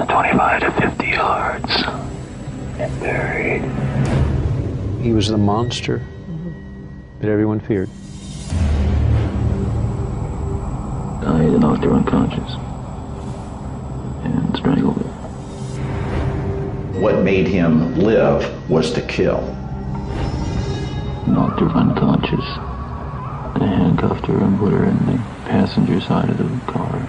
25 to 50 yards and buried. He was the monster that everyone feared. He knocked her unconscious and strangled her. What made him live was to kill. Knocked her unconscious and handcuffed her and put her in the passenger side of the car.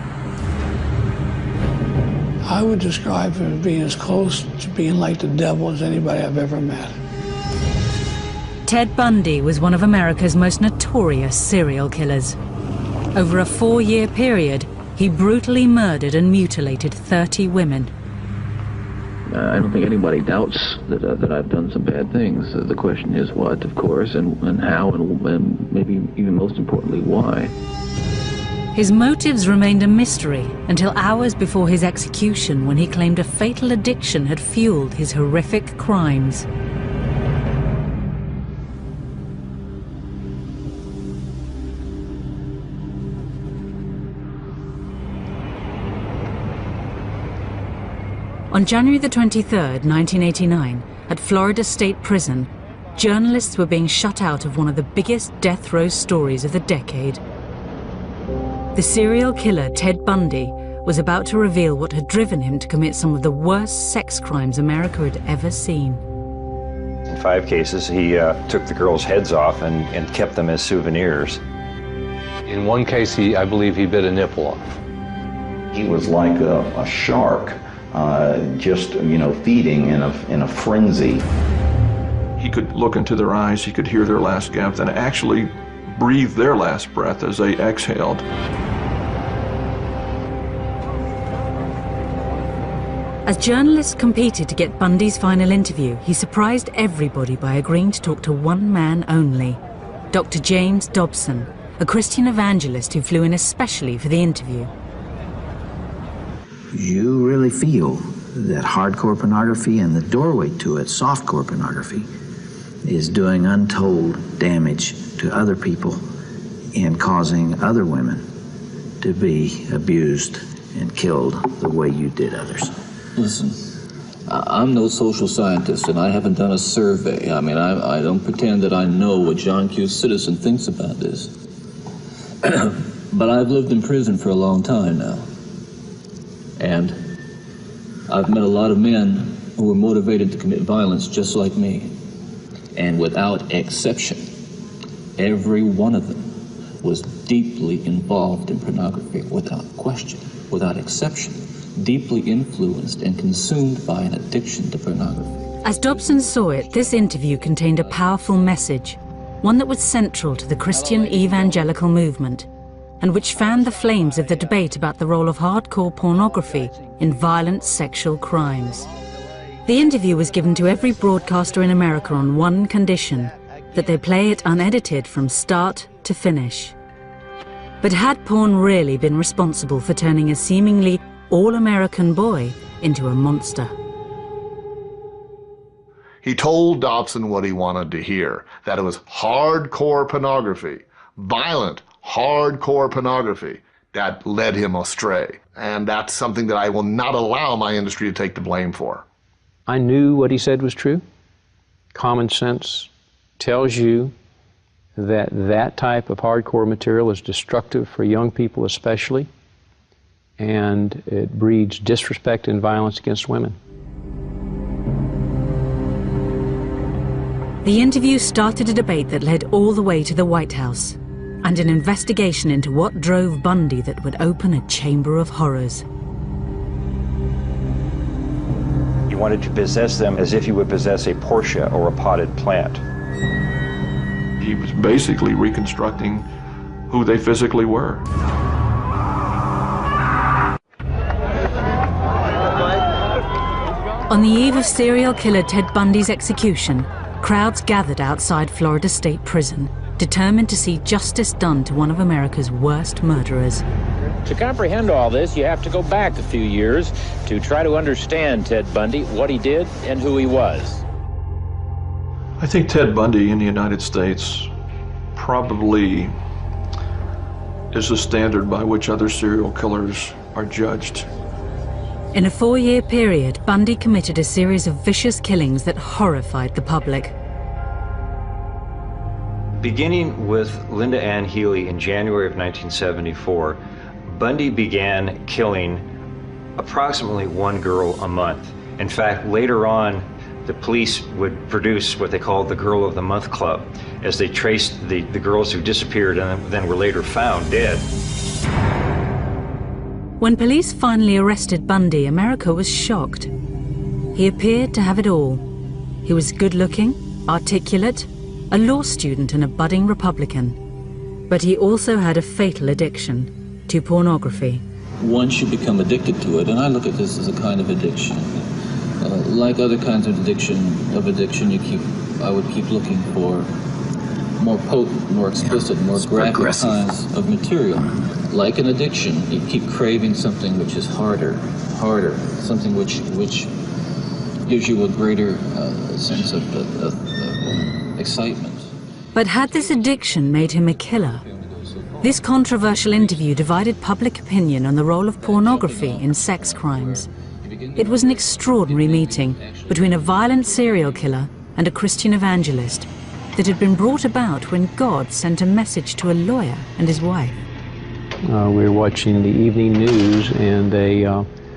I would describe him as being as close to being like the devil as anybody I've ever met. Ted Bundy was one of America's most notorious serial killers. Over a 4-year period, he brutally murdered and mutilated 30 women. I don't think anybody doubts that I've done some bad things. The question is what, of course, and how, and maybe even most importantly, why. His motives remained a mystery until hours before his execution, when he claimed a fatal addiction had fueled his horrific crimes. On January the 23rd, 1989, at Florida State Prison, journalists were being shut out of one of the biggest death row stories of the decade. The serial killer Ted Bundy was about to reveal what had driven him to commit some of the worst sex crimes America had ever seen. In 5 cases, he took the girls' heads off and kept them as souvenirs. In one case, I believe he bit a nipple off. He was like a shark, just, feeding in a frenzy. He could look into their eyes, he could hear their last gasp, and actually breathe their last breath as they exhaled. As journalists competed to get Bundy's final interview, he surprised everybody by agreeing to talk to one man only, Dr. James Dobson, a Christian evangelist who flew in especially for the interview. You really feel that hardcore pornography and the doorway to it, softcore pornography, is doing untold damage to other people and causing other women to be abused and killed the way you did others. Listen, I'm no social scientist, and I haven't done a survey. I mean, I don't pretend that I know what John Q. Citizen thinks about this. But I've lived in prison for a long time now. And I've met a lot of men who were motivated to commit violence just like me. And without exception, every one of them was deeply involved in pornography, without question, without exception, deeply influenced and consumed by an addiction to pornography. As Dobson saw it, this interview contained a powerful message, one that was central to the Christian evangelical movement, and which fanned the flames of the debate about the role of hardcore pornography in violent sexual crimes. The interview was given to every broadcaster in America on one condition, that they play it unedited from start to finish. But had porn really been responsible for turning a seemingly all-American boy into a monster? He told Dobson what he wanted to hear, that it was hardcore pornography, violent, hardcore pornography, that led him astray. And that's something that I will not allow my industry to take the blame for. I knew what he said was true. Common sense tells you that that type of hardcore material is destructive for young people especially, and it breeds disrespect and violence against women. The interview started a debate that led all the way to the White House, and an investigation into what drove Bundy that would open a chamber of horrors. He wanted to possess them as if he would possess a Porsche or a potted plant. He was basically reconstructing who they physically were. On the eve of serial killer Ted Bundy's execution, crowds gathered outside Florida State Prison, determined to see justice done to one of America's worst murderers. To comprehend all this, you have to go back a few years to try to understand Ted Bundy, what he did, and who he was. I think Ted Bundy in the United States probably is the standard by which other serial killers are judged. In a 4-year period, Bundy committed a series of vicious killings that horrified the public. Beginning with Linda Ann Healy in January of 1974, Bundy began killing approximately 1 girl a month. In fact, later on, the police would produce what they called the Girl of the Month Club, as they traced the girls who disappeared and then were later found dead. When police finally arrested Bundy, America was shocked. He appeared to have it all. He was good-looking, articulate, a law student and a budding Republican. But he also had a fatal addiction to pornography. Once you become addicted to it, and I look at this as a kind of addiction, like other kinds of addiction, I would keep looking for more potent, more explicit, more graphic kinds of material. Like an addiction, you keep craving something which is harder, something which gives you a greater sense of excitement. But had this addiction made him a killer? This controversial interview divided public opinion on the role of pornography in sex crimes. It was an extraordinary meeting between a violent serial killer and a Christian evangelist that had been brought about when God sent a message to a lawyer and his wife. We were watching the evening news, and they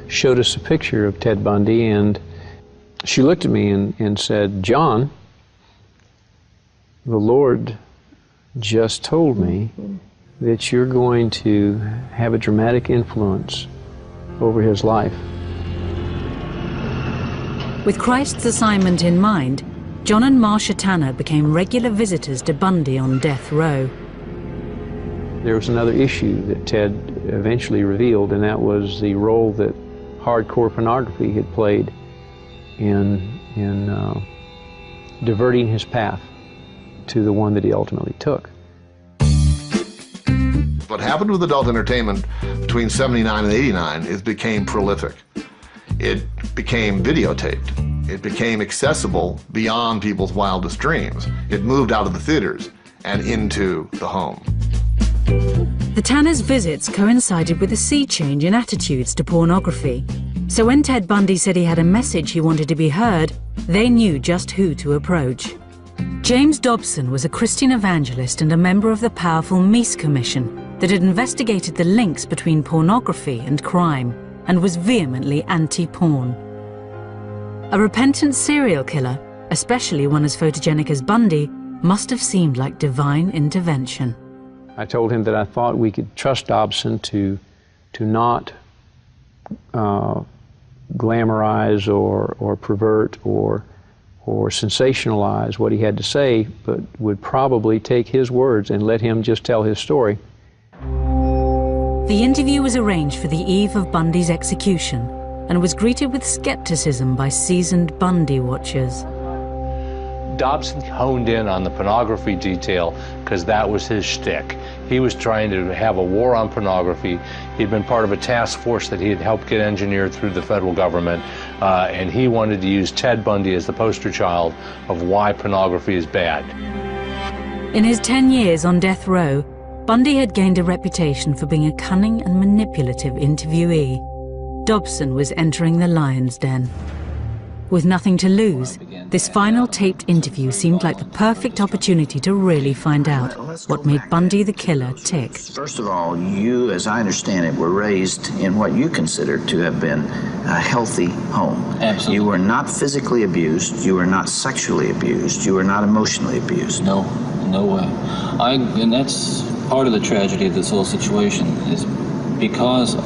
showed us a picture of Ted Bundy, and she looked at me and said, "John, the Lord just told me that you're going to have a dramatic influence over his life." With Christ's assignment in mind, John and Marcia Tanner became regular visitors to Bundy on death row. There was another issue that Ted eventually revealed, and that was the role that hardcore pornography had played in diverting his path to the one that he ultimately took. What happened with adult entertainment between 79 and 89 is became prolific. It became videotaped. It became accessible beyond people's wildest dreams. It moved out of the theaters and into the home. The Tanners' visits coincided with a sea change in attitudes to pornography. So when Ted Bundy said he had a message he wanted to be heard, they knew just who to approach. James Dobson was a Christian evangelist and a member of the powerful Meese Commission that had investigated the links between pornography and crime and was vehemently anti-porn. A repentant serial killer, especially one as photogenic as Bundy, must have seemed like divine intervention. I told him that I thought we could trust Dobson to not glamorize or pervert or sensationalize what he had to say, but would probably take his words and let him just tell his story. The interview was arranged for the eve of Bundy's execution and was greeted with skepticism by seasoned Bundy watchers. Dobson honed in on the pornography detail because that was his shtick. He was trying to have a war on pornography. He'd been part of a task force that he had helped get engineered through the federal government, and he wanted to use Ted Bundy as the poster child of why pornography is bad. In his 10 years on death row, Bundy had gained a reputation for being a cunning and manipulative interviewee. Dobson was entering the lion's den. With nothing to lose, this final taped interview seemed like the perfect opportunity to really find out what made Bundy the killer tick. First of all, you, as I understand it, were raised in what you considered to have been a healthy home. Absolutely. You were not physically abused, you were not sexually abused, you were not emotionally abused. No way. And that's part of the tragedy of this whole situation, is because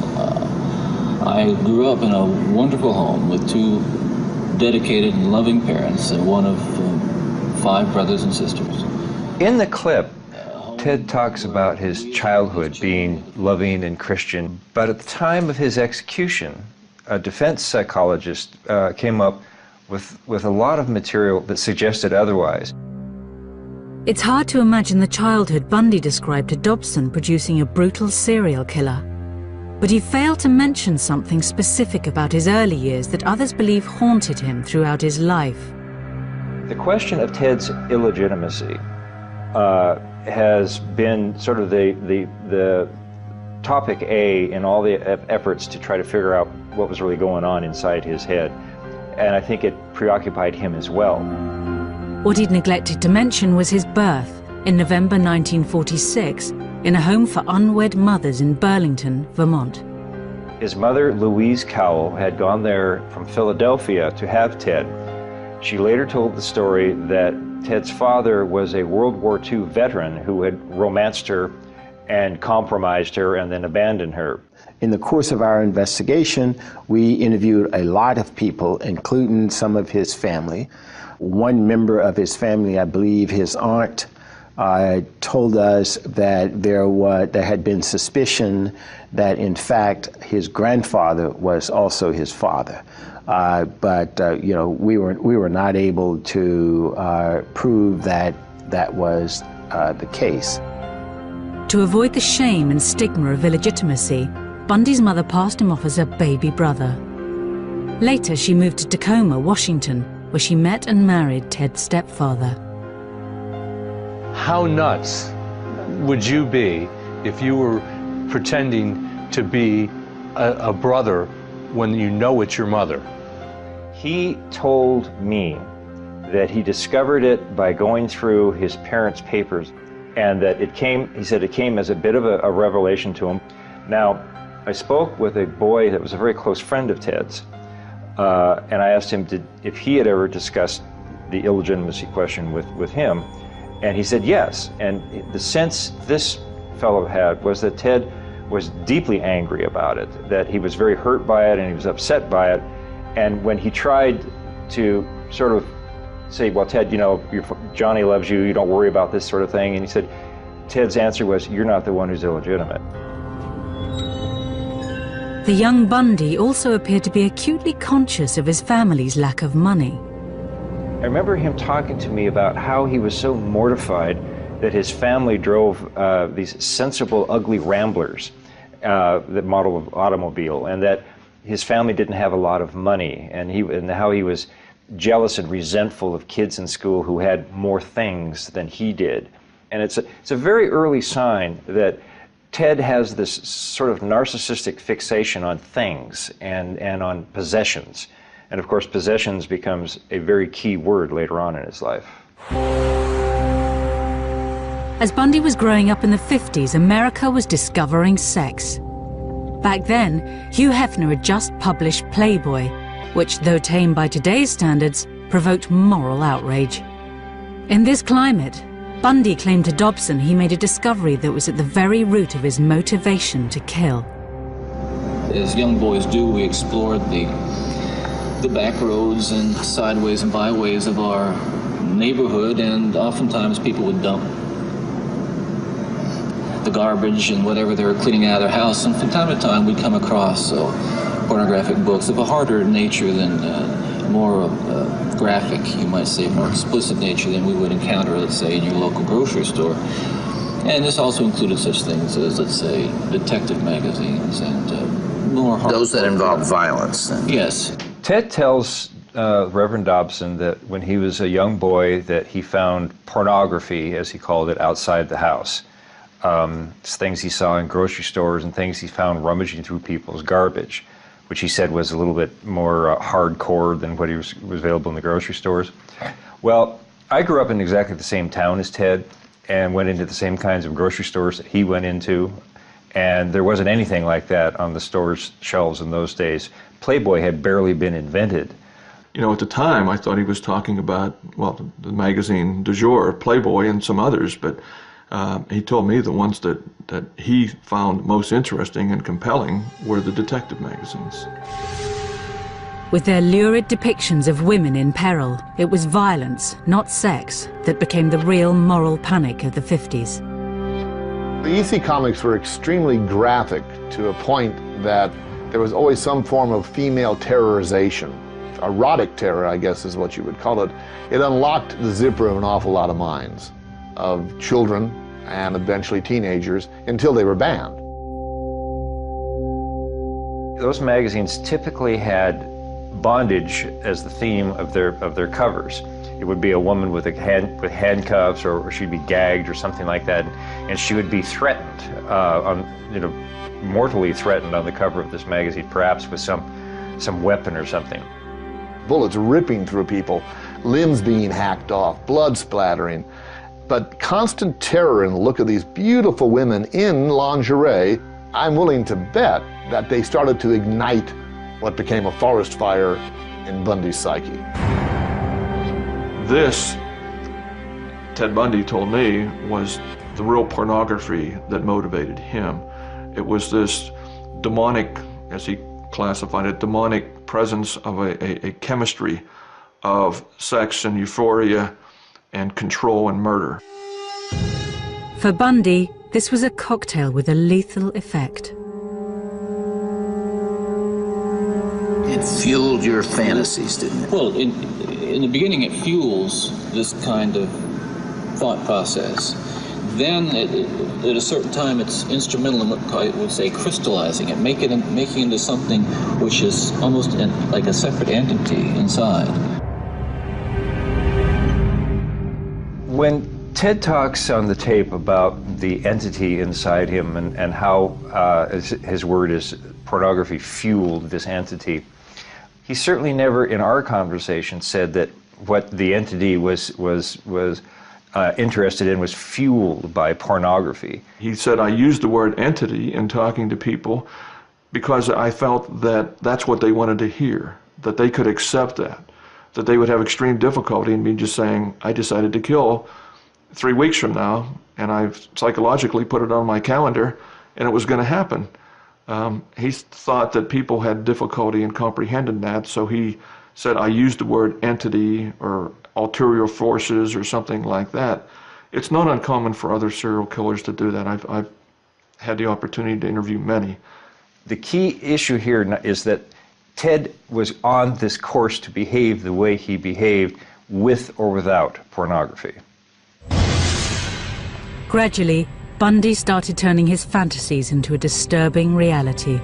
I grew up in a wonderful home with 2 dedicated and loving parents and one of 5 brothers and sisters. In the clip, Ted talks about his childhood being loving and Christian, but at the time of his execution, a defense psychologist came up with a lot of material that suggested otherwise. It's hard to imagine the childhood Bundy described to Dobson producing a brutal serial killer. But he failed to mention something specific about his early years that others believe haunted him throughout his life. The question of Ted's illegitimacy has been sort of the topic A in all the efforts to try to figure out what was really going on inside his head. And I think it preoccupied him as well. What he'd neglected to mention was his birth in November 1946 in a home for unwed mothers in Burlington, Vermont. His mother, Louise Cowell, had gone there from Philadelphia to have Ted. She later told the story that Ted's father was a World War II veteran who had romanced her and compromised her and then abandoned her. In the course of our investigation, we interviewed a lot of people, including some of his family. One member of his family, I believe his aunt, told us that there had been suspicion that in fact his grandfather was also his father. But we were not able to prove that that was the case. To avoid the shame and stigma of illegitimacy, Bundy's mother passed him off as her baby brother. Later, she moved to Tacoma, Washington, where she met and married Ted's stepfather. How nuts would you be if you were pretending to be a brother when you know it's your mother? He told me that he discovered it by going through his parents' papers, and that he said it came as a bit of a revelation to him. Now, I spoke with a boy that was a very close friend of Ted's, and I asked him if he had ever discussed the illegitimacy question with him, and he said yes. And the sense this fellow had was that Ted was deeply angry about it, that he was very hurt by it and he was upset by it. And when he tried to sort of say, well, Ted, Johnny loves you, you don't worry about this sort of thing, and he said, Ted's answer was, you're not the one who's illegitimate. The young Bundy also appeared to be acutely conscious of his family's lack of money. I remember him talking to me about how he was so mortified that his family drove these sensible, ugly Ramblers, the model of automobile, and that his family didn't have a lot of money, and how he was jealous and resentful of kids in school who had more things than he did. And it's a very early sign that Ted has this sort of narcissistic fixation on things and on possessions. And of course, possessions becomes a very key word later on in his life. As Bundy was growing up in the 50s, America was discovering sex. Back then, Hugh Hefner had just published Playboy, which, though tame by today's standards, provoked moral outrage. In this climate, Bundy claimed to Dobson he made a discovery that was at the very root of his motivation to kill. As young boys do, we explored the back roads and sideways and byways of our neighborhood, and oftentimes people would dump the garbage and whatever they were cleaning out of their house, and from time to time we'd come across pornographic books of a harder nature than more graphic, you might say, more explicit nature than we would encounter, let's say, in your local grocery store. And this also included such things as, let's say, detective magazines and more hard. Those that involve violence. Yes. Ted tells Reverend Dobson that when he was a young boy that he found pornography, as he called it, outside the house. It's things he saw in grocery stores and things he found rummaging through people's garbage, which he said was a little bit more hardcore than what was available in the grocery stores. Well, I grew up in exactly the same town as Ted and went into the same kinds of grocery stores that he went into, and there wasn't anything like that on the store's shelves in those days. Playboy had barely been invented. At the time, I thought he was talking about, well, the magazine du jour, Playboy, and some others, but he told me the ones that he found most interesting and compelling were the detective magazines. With their lurid depictions of women in peril, it was violence, not sex, that became the real moral panic of the 50s. The EC comics were extremely graphic to a point that there was always some form of female terrorization. Erotic terror, I guess is what you would call it. It unlocked the zipper of an awful lot of minds, of children and eventually teenagers, until they were banned. Those magazines typically had bondage as the theme of their covers. It would be a woman with handcuffs, or she'd be gagged or something like that, and she would be threatened on mortally threatened on the cover of this magazine, perhaps with some weapon or something. Bullets ripping through people, limbs being hacked off, blood splattering. But constant terror in the look of these beautiful women in lingerie, I'm willing to bet that they started to ignite what became a forest fire in Bundy's psyche. This, Ted Bundy told me, was the real pornography that motivated him. It was this demonic, as he classified it, demonic presence of a chemistry of sex and euphoria and control and murder. For Bundy, this was a cocktail with a lethal effect. It fueled your fantasies, didn't it? Well, in the beginning, it fuels this kind of thought process. Then, at a certain time, it's instrumental in what I would say crystallizing it, making into something which is almost like a separate entity inside. When Ted talks on the tape about the entity inside him and how, his word is, pornography fueled this entity, he certainly never in our conversation said that what the entity was interested in was fueled by pornography. He said, I used the word entity in talking to people because I felt that that's what they wanted to hear, that they could accept that they would have extreme difficulty in me just saying, I decided to kill 3 weeks from now, and I've psychologically put it on my calendar, and it was going to happen. He thought that people had difficulty in comprehending that, so he said, I used the word entity or ulterior forces or something like that. It's not uncommon for other serial killers to do that. I've had the opportunity to interview many. The key issue here is that Ted was on this course to behave the way he behaved with or without pornography. Gradually, Bundy started turning his fantasies into a disturbing reality.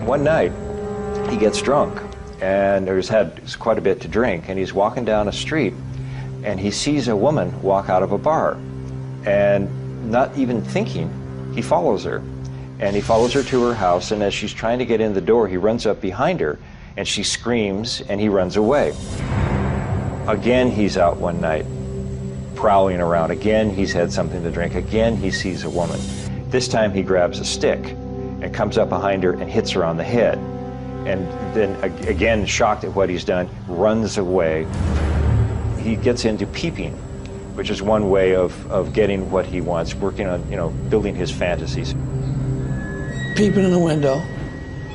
One night, he gets drunk and he's had quite a bit to drink, and he's walking down a street and he sees a woman walk out of a bar, and not even thinking, he follows her. And he follows her to her house, and as she's trying to get in the door, he runs up behind her and she screams and he runs away. Again, he's out one night prowling around. Again, he's had something to drink. Again, he sees a woman. This time he grabs a stick and comes up behind her and hits her on the head. And then again, shocked at what he's done, runs away. He gets into peeping, which is one way of getting what he wants, working on, building his fantasies. Peeping in the window,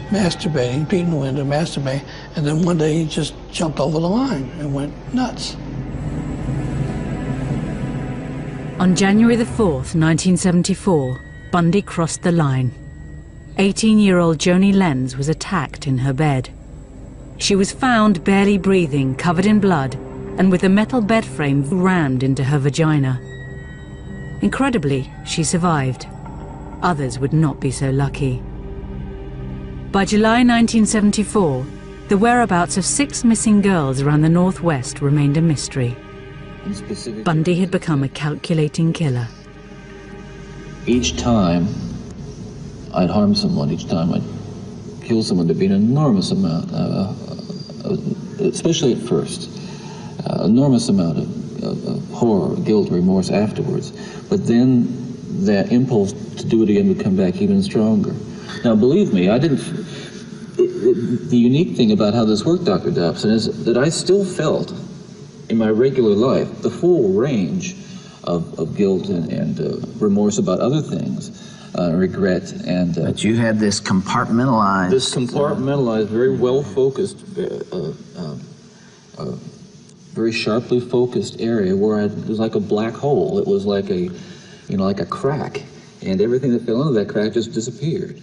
masturbating, peeping in the window, masturbating, and then one day he just jumped over the line and went nuts. On January the 4th, 1974, Bundy crossed the line. 18-year-old Joni Lenz was attacked in her bed. She was found barely breathing, covered in blood, and with a metal bed frame rammed into her vagina. Incredibly, she survived. Others would not be so lucky. By July 1974, the whereabouts of 6 missing girls around the Northwest remained a mystery. Bundy had become a calculating killer. Each time I'd harm someone, each time I'd kill someone, there'd be an enormous amount, especially at first, enormous amount of horror, guilt, remorse afterwards. But then that impulse to do it again would come back even stronger. Now, believe me, the unique thing about how this worked, Dr. Dobson, is that I still felt in my regular life the full range of guilt and remorse about other things, regret and... but you had this compartmentalized... This compartmentalized, very well-focused, very sharply focused area where it was like a black hole. It was like a, like a crack, and everything that fell into that crack just disappeared.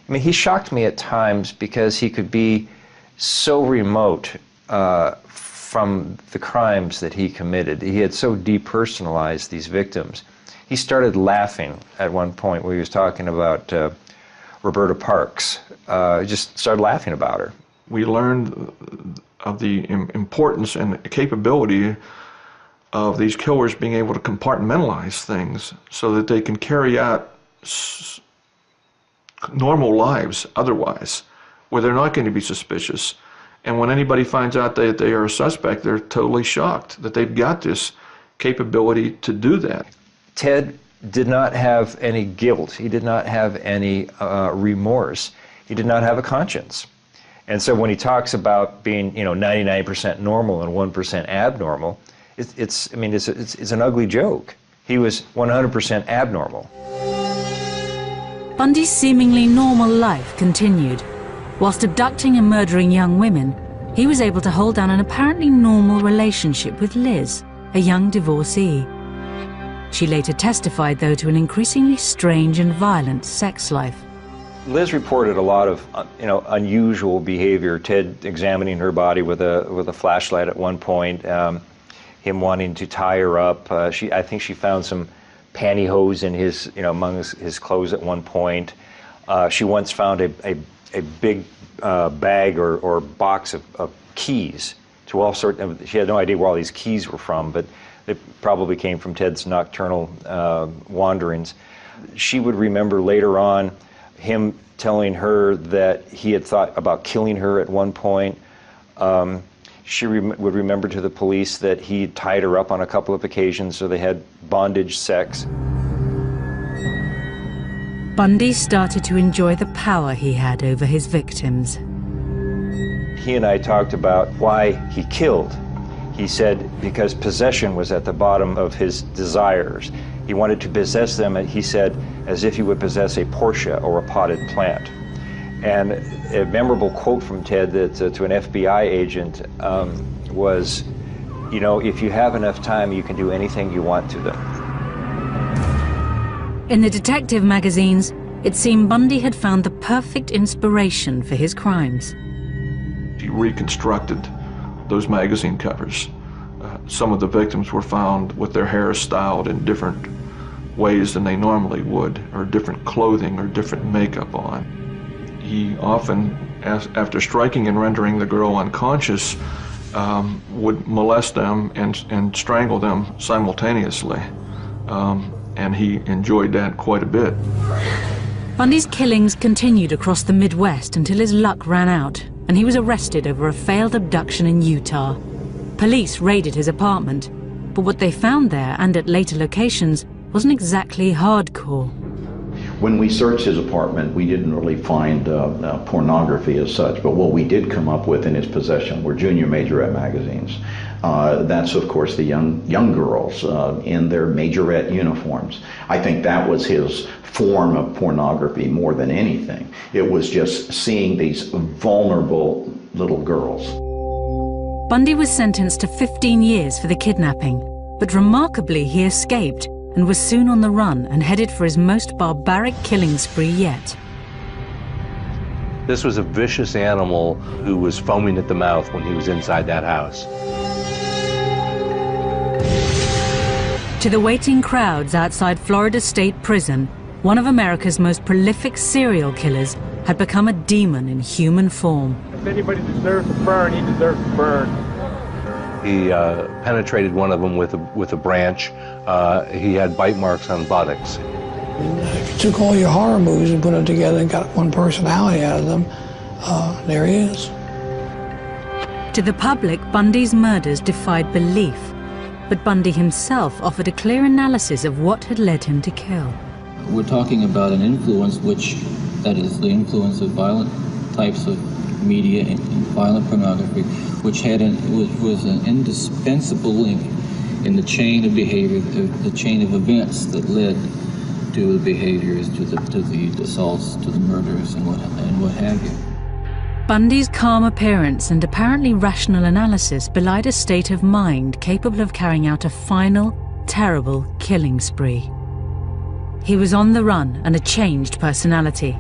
I mean, he shocked me at times because he could be so remote from the crimes that he committed. He had so depersonalized these victims. He started laughing at one point where he was talking about Roberta Parks. Just started laughing about her. We learned of the importance and capability of these killers being able to compartmentalize things so that they can carry out normal lives otherwise, where they're not going to be suspicious. And when anybody finds out that they are a suspect, they're totally shocked that they've got this capability to do that. Ted did not have any guilt. He did not have any remorse. He did not have a conscience. And so when he talks about being, 99% normal and 1% abnormal, it's an ugly joke. He was 100% abnormal. Bundy's seemingly normal life continued. Whilst abducting and murdering young women, he was able to hold down an apparently normal relationship with Liz, a young divorcee. She later testified, though, to an increasingly strange and violent sex life. Liz reported a lot of, unusual behavior. Ted examining her body with a flashlight at one point, him wanting to tie her up. I think she found some pantyhose in his, among his clothes at one point. She once found a big bag or box of keys to all sorts of. She had no idea where all these keys were from, but they probably came from Ted's nocturnal wanderings. She would remember later on him telling her that he had thought about killing her at one point. She would remember to the police that he tied her up on a couple of occasions, so they had bondage sex. Bundy started to enjoy the power he had over his victims. He and I talked about why he killed. He said because possession was at the bottom of his desires. He wanted to possess them, he said, as if he would possess a Porsche or a potted plant. And a memorable quote from Ted that, to an FBI agent was, if you have enough time, you can do anything you want to them. In the detective magazines, it seemed Bundy had found the perfect inspiration for his crimes. He reconstructed those magazine covers. Some of the victims were found with their hair styled in different ways than they normally would, or different clothing or different makeup on. He often, after striking and rendering the girl unconscious, would molest them and strangle them simultaneously. And he enjoyed that quite a bit. Bundy's killings continued across the Midwest until his luck ran out, and he was arrested over a failed abduction in Utah. Police raided his apartment, but what they found there and at later locations wasn't exactly hardcore. When we searched his apartment, we didn't really find pornography as such, but what we did come up with in his possession were junior majorette magazines. That's, of course, the young girls in their majorette uniforms. I think that was his form of pornography more than anything. It was just seeing these vulnerable little girls. Bundy was sentenced to 15 years for the kidnapping, but remarkably he escaped and was soon on the run and headed for his most barbaric killing spree yet. This was a vicious animal who was foaming at the mouth when he was inside that house. To the waiting crowds outside Florida State Prison, one of America's most prolific serial killers had become a demon in human form. If anybody deserves to burn, he deserves to burn. He penetrated one of them with a branch. He had bite marks on buttocks. If you took all your horror movies and put them together and got one personality out of them, there he is. To the public, Bundy's murders defied belief, but Bundy himself offered a clear analysis of what had led him to kill. We're talking about an influence that is the influence of violent types of media and violent pornography, which was an indispensable link in the chain of behavior, the chain of events that led to the behaviors, to the assaults, to the murders, and what have you. Bundy's calm appearance and apparently rational analysis belied a state of mind capable of carrying out a final, terrible killing spree. He was on the run and a changed personality.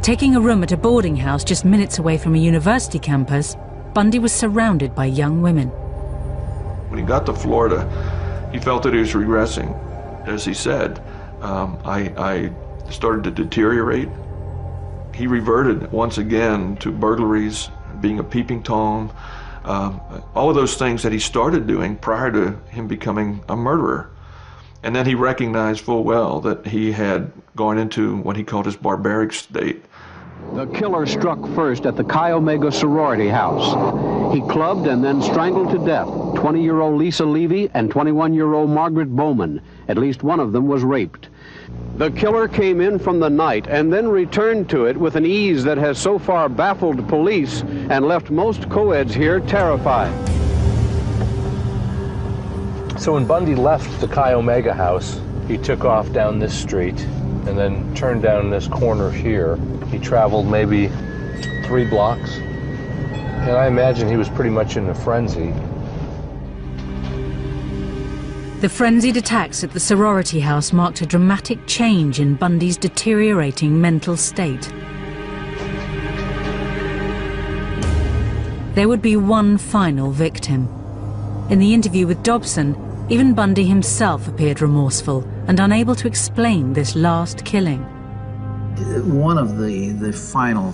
Taking a room at a boarding house just minutes away from a university campus, Bundy was surrounded by young women. When he got to Florida, he felt that he was regressing. As he said, I started to deteriorate. He reverted once again to burglaries, being a peeping Tom, all of those things that he started doing prior to him becoming a murderer. And then he recognized full well that he had gone into what he called his barbaric state. The killer struck first at the Chi Omega sorority house. He clubbed and then strangled to death 20-year-old Lisa Levy and 21-year-old Margaret Bowman. At least one of them was raped. The killer came in from the night and then returned to it with an ease that has so far baffled police and left most co-eds here terrified. So when Bundy left the Chi Omega house, he took off down this street and then turned down this corner here. He traveled maybe 3 blocks. And I imagine he was pretty much in a frenzy. The frenzied attacks at the sorority house marked a dramatic change in Bundy's deteriorating mental state. There would be one final victim. In the interview with Dobson, even Bundy himself appeared remorseful and unable to explain this last killing. One of the final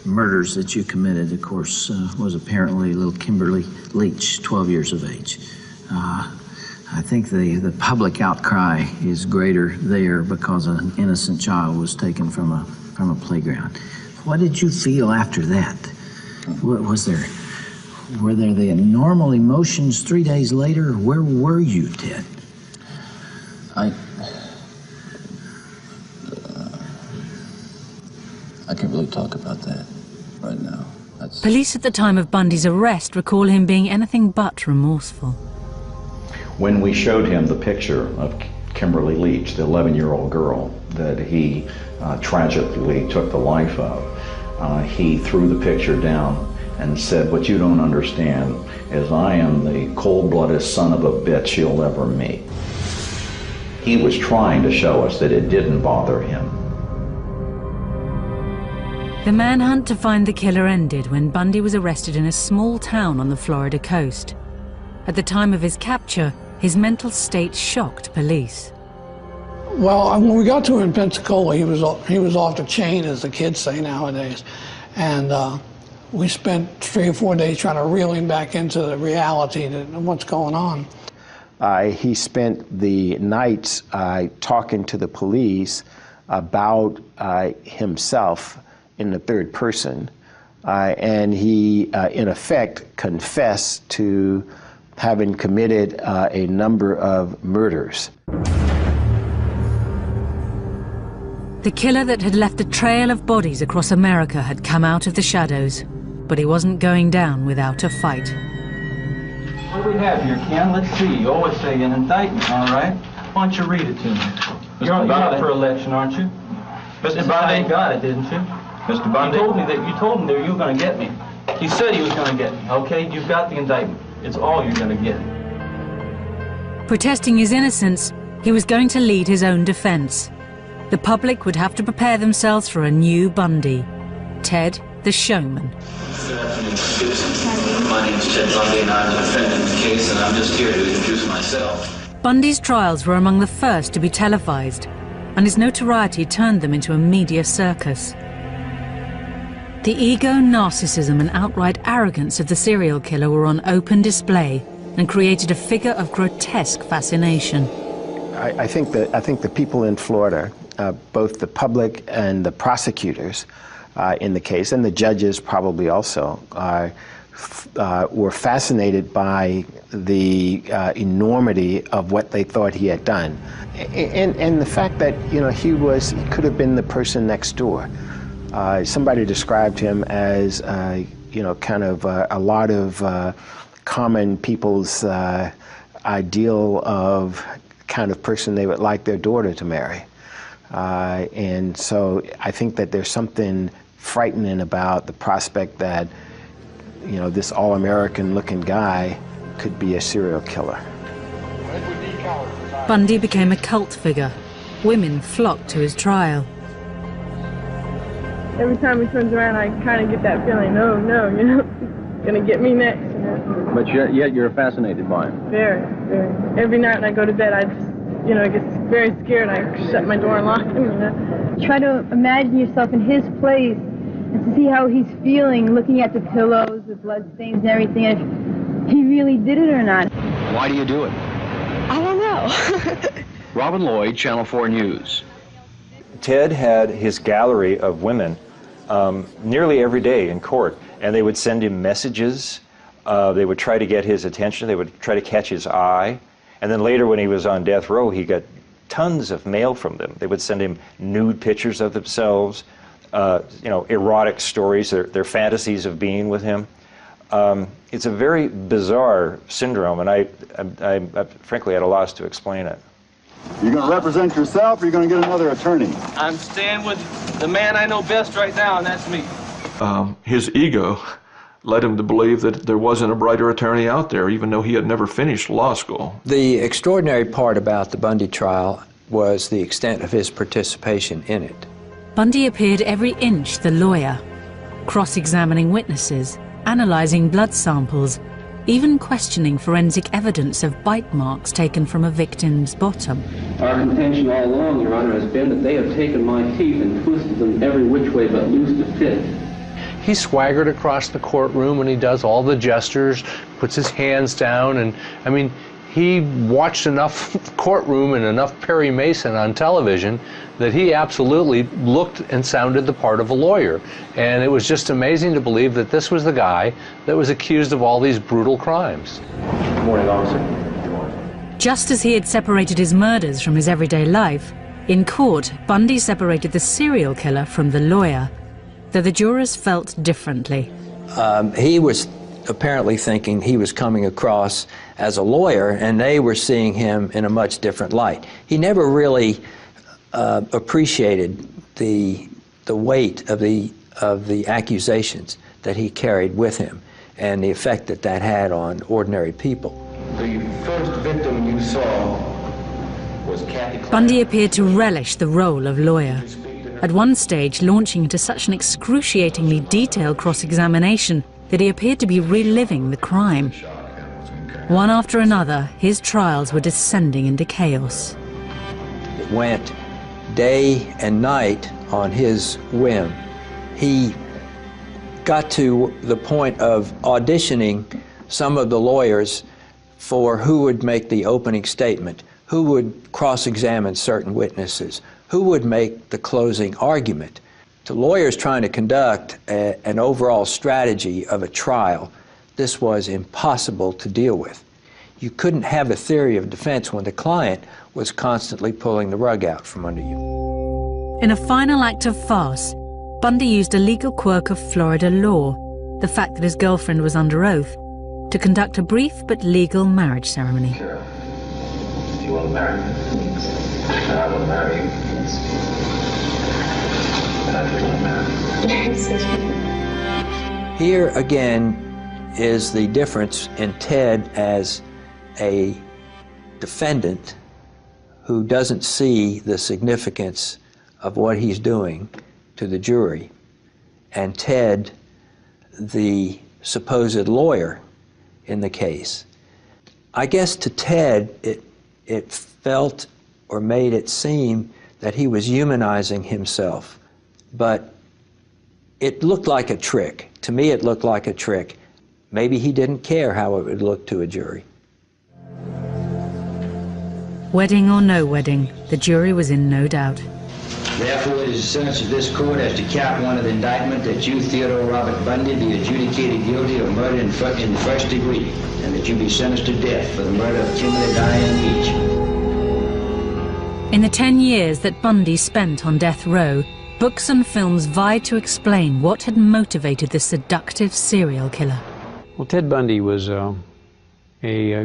murders that you committed, of course, was apparently little Kimberly Leach, 12 years of age. I think the public outcry is greater there because an innocent child was taken from a playground. What did you feel after that? Were there the normal emotions 3 days later? Where were you, Ted? I can't really talk about that right now. Police at the time of Bundy's arrest recall him being anything but remorseful. When we showed him the picture of Kimberly Leach, the 11-year-old girl that he tragically took the life of, he threw the picture down and said, "What you don't understand is I am the cold-blooded son of a bitch you'll ever meet." He was trying to show us that it didn't bother him. The manhunt to find the killer ended when Bundy was arrested in a small town on the Florida coast. At the time of his capture, his mental state shocked police. Well, when we got to him in Pensacola, he was off the chain, as the kids say nowadays. And we spent 3 or 4 days trying to reel him back into the reality of what's going on. He spent the nights talking to the police about himself in the third person, and he, in effect, confessed to having committed a number of murders. The killer that had left a trail of bodies across America had come out of the shadows, but he wasn't going down without a fight. What do we have here, Ken? Let's see. You always say an indictment, all right? Why don't you read it to me? You're up for election, aren't you? Mr. Bundy? You got it, didn't you? Mr. Bundy? You told him that you were going to get me. He said he was going to get me, okay? You've got the indictment. It's all you're going to get. Protesting his innocence, he was going to lead his own defense. The public would have to prepare themselves for a new Bundy, Ted the Showman. Good afternoon. My name is Ted Bundy, and I'm the defendant in the case, and I'm just here to introduce myself. Bundy's trials were among the first to be televised, and his notoriety turned them into a media circus. The ego, narcissism, and outright arrogance of the serial killer were on open display and created a figure of grotesque fascination. I think the people in Florida, both the public and the prosecutors in the case, and the judges probably also, were fascinated by the enormity of what they thought he had done, and the fact that he could have been the person next door. Somebody described him as kind of a lot of common people's ideal of kind of person they would like their daughter to marry. And so I think that there's something frightening about the prospect that, this all-American looking guy could be a serial killer. Bundy became a cult figure. Women flocked to his trial. Every time he turns around, I kind of get that feeling, no, he's gonna get me next. But yet you're fascinated by him. Very, very. Every night when I go to bed, I just, I get very scared. I shut my door and lock him. Try to imagine yourself in his place and to see how he's feeling, looking at the pillows, the blood stains and everything, if he really did it or not. Why do you do it? I don't know. wow. Robin Lloyd, Channel 4 News. Ted had his gallery of women nearly every day in court, and they would send him messages. They would try to get his attention. They would try to catch his eye. And then later when he was on death row, he got tons of mail from them. They would send him nude pictures of themselves, erotic stories, their fantasies of being with him. It's a very bizarre syndrome, and I'm frankly at a loss to explain it. You're going to represent yourself, or you're going to get another attorney? I'm staying with the man I know best right now, and that's me. His ego led him to believe that there wasn't a brighter attorney out there, even though he had never finished law school. The extraordinary part about the Bundy trial was the extent of his participation in it. Bundy appeared every inch the lawyer, cross-examining witnesses, analyzing blood samples, even questioning forensic evidence of bite marks taken from a victim's bottom. Our contention all along, Your Honor, has been that they have taken my teeth and twisted them every which way but loose to fit. He swaggered across the courtroom and he does all the gestures, puts his hands down, and I mean, he watched enough courtroom and enough Perry Mason on television that he absolutely looked and sounded the part of a lawyer. And it was just amazing to believe that this was the guy that was accused of all these brutal crimes. Good morning, officer. Just as he had separated his murders from his everyday life, in court, Bundy separated the serial killer from the lawyer, though the jurors felt differently. He was apparently thinking he was coming across as a lawyer, and they were seeing him in a much different light. He never really appreciated the weight of the accusations that he carried with him and the effect that that had on ordinary people. The first victim you saw was Kathy Clark. Bundy appeared to relish the role of lawyer, at one stage launching into such an excruciatingly detailed cross-examination that he appeared to be reliving the crime. One after another, his trials were descending into chaos. It went day and night on his whim. He got to the point of auditioning some of the lawyers for who would make the opening statement, who would cross-examine certain witnesses, who would make the closing argument. To lawyers trying to conduct an overall strategy of a trial, this was impossible to deal with. You couldn't have a theory of defense when the client was constantly pulling the rug out from under you. In a final act of farce, Bundy used a legal quirk of Florida law, the fact that his girlfriend was under oath, to conduct a brief but legal marriage ceremony. Sure. Do you want to marry me? And I want to marry you. And I do want to marry you. Here again is the difference in Ted as a defendant who doesn't see the significance of what he's doing to the jury, and Ted, the supposed lawyer in the case. I guess to Ted, it felt or made it seem that he was humanizing himself, but it looked like a trick. To me, it looked like a trick. Maybe he didn't care how it would look to a jury. Wedding or no wedding, the jury was in no doubt. Therefore, it is the sentence of this court as to count one of the indictment that you, Theodore Robert Bundy, be adjudicated guilty of murder in the first degree, and that you be sentenced to death for the murder of Kimberly Diane Beach. In the 10 years that Bundy spent on death row, books and films vied to explain what had motivated the seductive serial killer. Well, Ted Bundy was a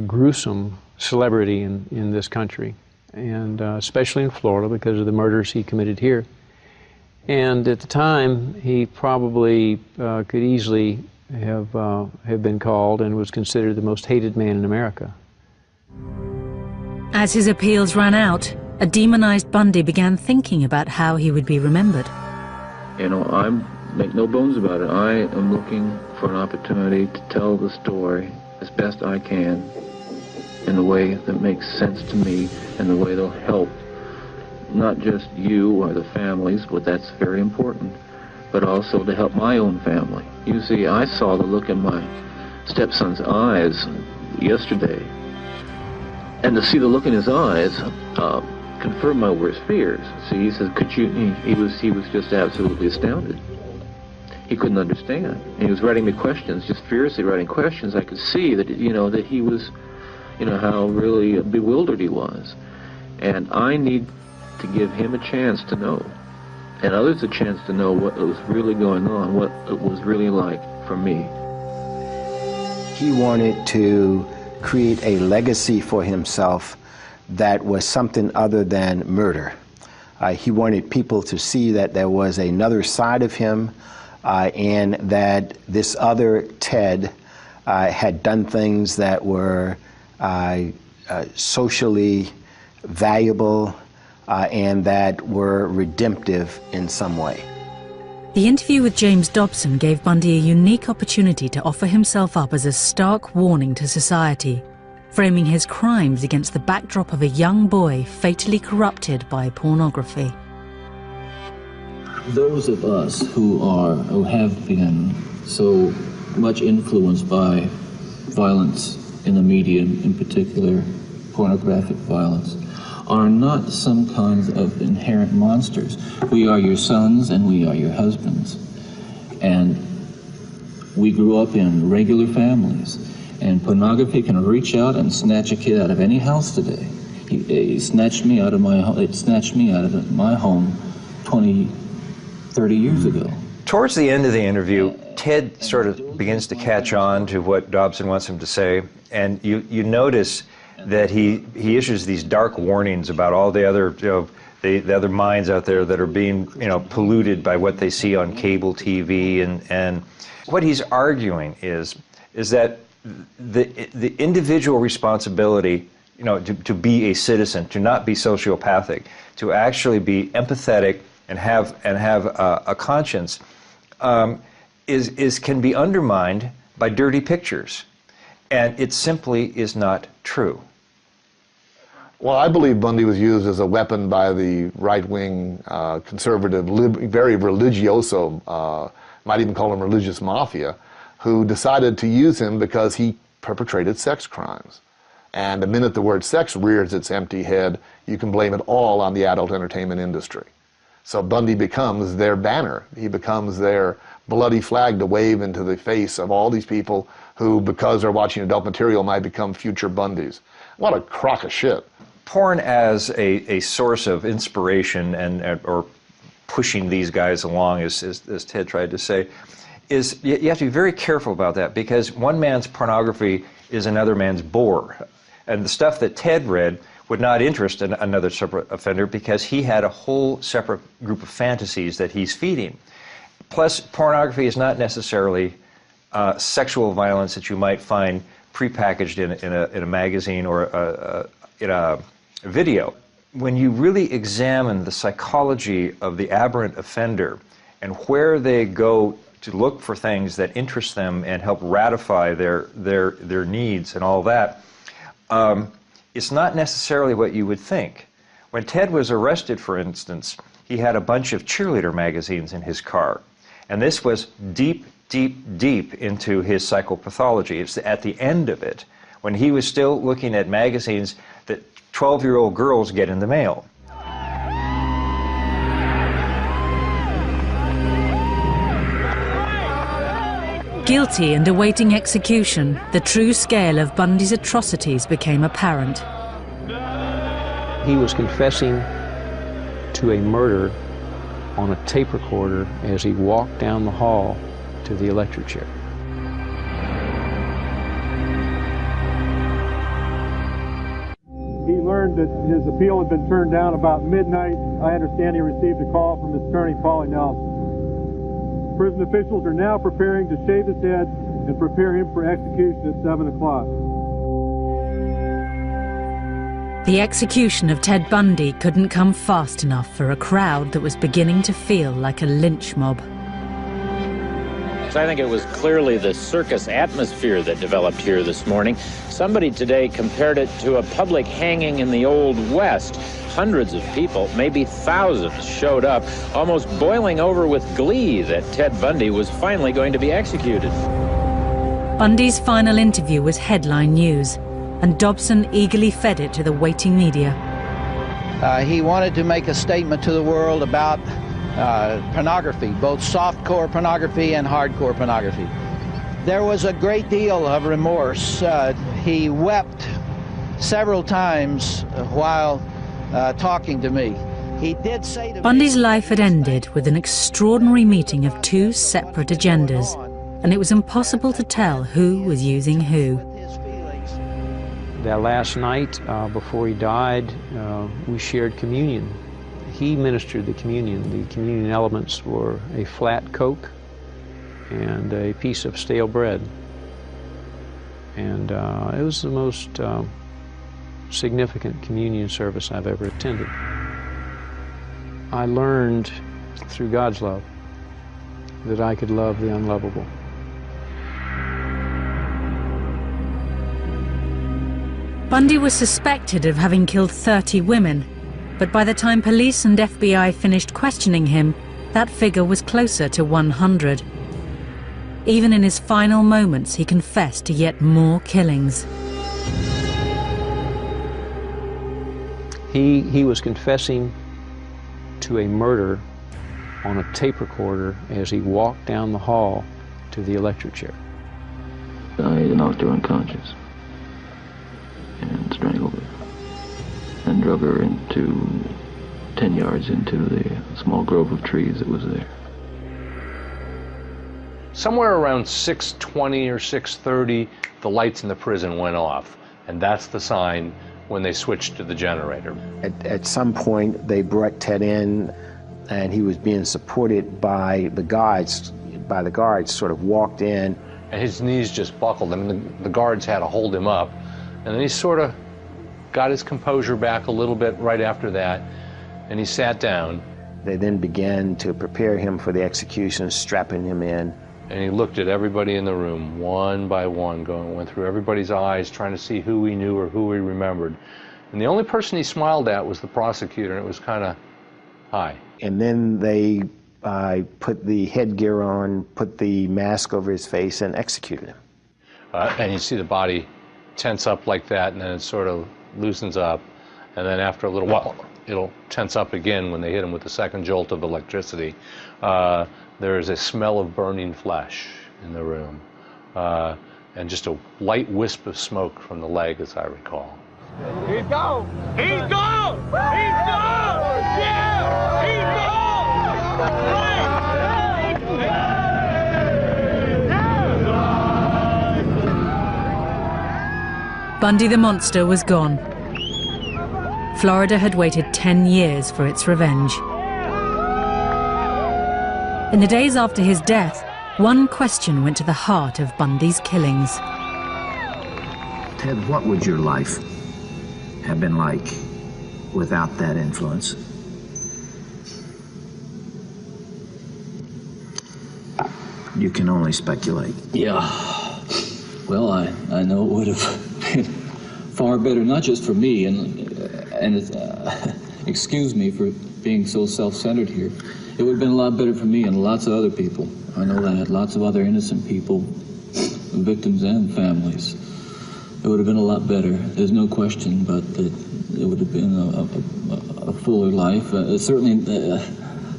gruesome celebrity in this country, and especially in Florida because of the murders he committed here. And at the time, he probably could easily have been called and was considered the most hated man in America. As his appeals ran out, a demonized Bundy began thinking about how he would be remembered. You know, I make no bones about it. I am looking for an opportunity to tell the story as best I can in a way that makes sense to me and the way that'll help not just you or the families, but that's very important, but also to help my own family. You see, I saw the look in my stepson's eyes yesterday, And to see the look in his eyes confirmed my worst fears. See, he said, "Could you?" He was just absolutely astounded. He couldn't understand. He was writing me questions, just furiously writing questions. I could see that that he was, how really bewildered he was, and I need to give him a chance to know, and others a chance to know what was really going on, what it was really like for me. He wanted to create a legacy for himself that was something other than murder. He wanted people to see that there was another side of him, and that this other Ted had done things that were socially valuable and that were redemptive in some way. The interview with James Dobson gave Bundy a unique opportunity to offer himself up as a stark warning to society, framing his crimes against the backdrop of a young boy fatally corrupted by pornography. Those of us who have been so much influenced by violence in the media, in particular pornographic violence, are not some kinds of inherent monsters. We are your sons and we are your husbands. And we grew up in regular families. And pornography can reach out and snatch a kid out of any house today. It snatched me out of my home 20, 30 years ago. Towards the end of the interview, Ted sort of begins to catch on to what Dobson wants him to say, and you notice that he issues these dark warnings about all the other the other minds out there that are being polluted by what they see on cable TV, and what he's arguing is that the individual responsibility, to be a citizen, to not be sociopathic, to actually be empathetic and have a conscience, can be undermined by dirty pictures, and it simply is not true. Well, I believe Bundy was used as a weapon by the right-wing, conservative, very religioso, might even call him religious mafia, who decided to use him because he perpetrated sex crimes. And the minute the word sex rears its empty head, you can blame it all on the adult entertainment industry. So Bundy becomes their banner. He becomes their bloody flag to wave into the face of all these people who, because they're watching adult material, might become future Bundys. What a crock of shit. Porn as a source of inspiration or pushing these guys along, as Ted tried to say, is you have to be very careful about that, because one man's pornography is another man's bore. And the stuff that Ted read would not interest another separate offender because he had a whole separate group of fantasies that he's feeding. Plus, pornography is not necessarily sexual violence that you might find prepackaged in a magazine or in a video. When you really examine the psychology of the aberrant offender and where they go to look for things that interest them and help ratify their needs and all that, it's not necessarily what you would think. When Ted was arrested, for instance, he had a bunch of cheerleader magazines in his car. And this was deep, deep, deep into his psychopathology. It's at the end of it, when he was still looking at magazines that 12-year-old girls get in the mail. Guilty and awaiting execution, the true scale of Bundy's atrocities became apparent. He was confessing to a murder on a tape recorder as he walked down the hall to the electric chair. He learned that his appeal had been turned down about midnight. I understand he received a call from his attorney, Paulie Nelson. Prison officials are now preparing to shave his head and prepare him for execution at 7 o'clock. The execution of Ted Bundy couldn't come fast enough for a crowd that was beginning to feel like a lynch mob. I think it was clearly the circus atmosphere that developed here this morning. Somebody today compared it to a public hanging in the Old West. Hundreds of people, maybe thousands, showed up, almost boiling over with glee that Ted Bundy was finally going to be executed. Bundy's final interview was headline news. and Dobson eagerly fed it to the waiting media. He wanted to make a statement to the world about pornography, both softcore pornography and hardcore pornography. There was a great deal of remorse. He wept several times while talking to me. He did say to Bundy's life had ended with an extraordinary meeting of two separate agendas, and it was impossible to tell who was using who. That last night, before he died, we shared communion. He ministered the communion. The communion elements were a flat Coke and a piece of stale bread. And it was the most significant communion service I've ever attended. I learned through God's love that I could love the unlovable. Bundy was suspected of having killed 30 women, but by the time police and FBI finished questioning him, that figure was closer to 100. Even in his final moments, he confessed to yet more killings. He was confessing to a murder on a tape recorder as he walked down the hall to the electric chair. I knocked her unconscious and strangled her and drug her into 10 yards into the small grove of trees that was there. Somewhere around 6:20 or 6:30, the lights in the prison went off, and that's the sign when they switched to the generator. At some point, they brought Ted in, and he was being supported by the guards. Sort of walked in. And his knees just buckled. I mean, the guards had to hold him up. And then he sort of got his composure back a little bit right after that, and he sat down. They then began to prepare him for the execution, strapping him in. And he looked at everybody in the room, one by one, went through everybody's eyes, trying to see who he knew or who he remembered. And the only person he smiled at was the prosecutor, and it was kind of, hi. And then they put the headgear on, put the mask over his face, and executed him. And you see the body tense up like that, and then it sort of loosens up. And then after a little while, it'll tense up again when they hit him with the second jolt of electricity. There is a smell of burning flesh in the room, and just a light wisp of smoke from the leg, as I recall. He's gone! He's gone! He's gone! Yeah! He's gone! Bundy the monster was gone. Florida had waited 10 years for its revenge. In the days after his death, one question went to the heart of Bundy's killings. Ted, what would your life have been like without that influence? You can only speculate. Yeah. Well, I know it would have been far better, not just for me, and excuse me for being so self-centered here. It would have been a lot better for me and lots of other people. I know that. Lots of other innocent people, victims and families. It would have been a lot better. There's no question, but it would have been a fuller life. Certainly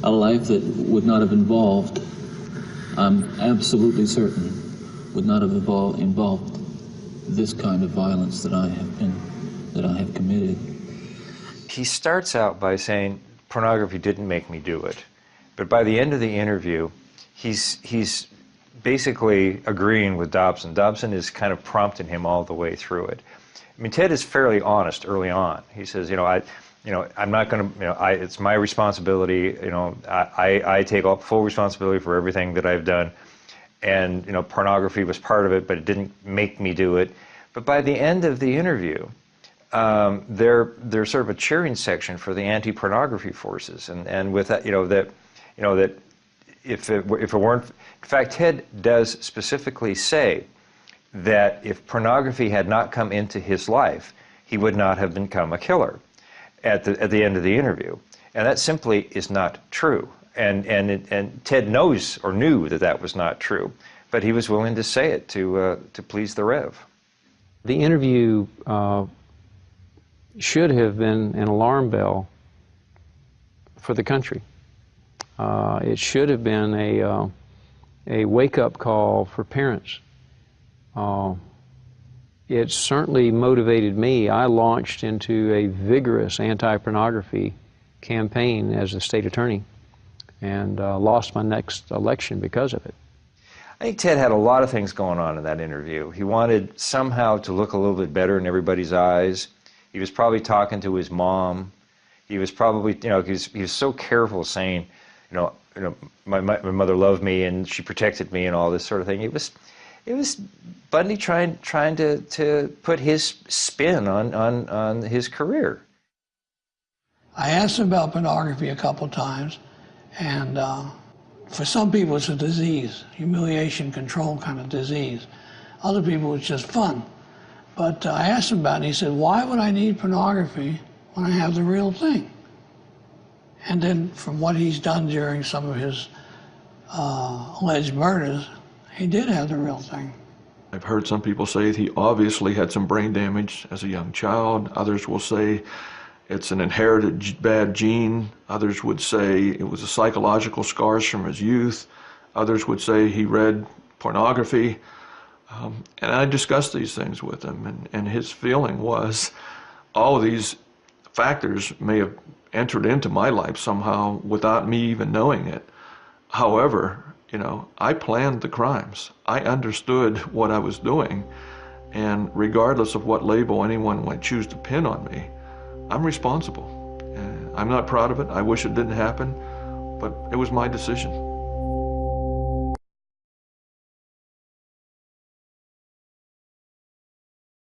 a life that would not have involved, I'm absolutely certain, would not have involved this kind of violence that I have committed. He starts out by saying, pornography didn't make me do it. But by the end of the interview, he's basically agreeing with Dobson. Dobson is kind of prompting him all the way through it. I mean, Ted is fairly honest early on. He says, I'm not going to, it's my responsibility. I take full responsibility for everything that I've done. And, pornography was part of it, but it didn't make me do it. But by the end of the interview, there's sort of a cheering section for the anti-pornography forces, and with that, that if it weren't, in fact, Ted does specifically say that if pornography had not come into his life, he would not have become a killer at the end of the interview, and that simply is not true. And Ted knows or knew that was not true, but he was willing to say it to please the Rev. The interview should have been an alarm bell for the country. It should have been a wake-up call for parents. It certainly motivated me. I launched into a vigorous anti-pornography campaign as the state attorney and lost my next election because of it. I think Ted had a lot of things going on in that interview. He wanted somehow to look a little bit better in everybody's eyes. He was probably talking to his mom. He was probably, he was so careful saying, my mother loved me and she protected me and all this sort of thing. It was Bundy trying to put his spin on his career. I asked him about pornography a couple times, and for some people it's a disease, humiliation, control kind of disease. Other people it's just fun. But I asked him about it, and he said, why would I need pornography when I have the real thing? And then from what he's done during some of his alleged murders, he did have the real thing. I've heard some people say he obviously had some brain damage as a young child. Others will say it's an inherited bad gene. Others would say it was a psychological scars from his youth. Others would say he read pornography. And I discussed these things with him, and his feeling was all of these factors may have entered into my life somehow without me even knowing it. However, I planned the crimes. I understood what I was doing, and regardless of what label anyone might choose to pin on me, I'm responsible. I'm not proud of it. I wish it didn't happen, but it was my decision.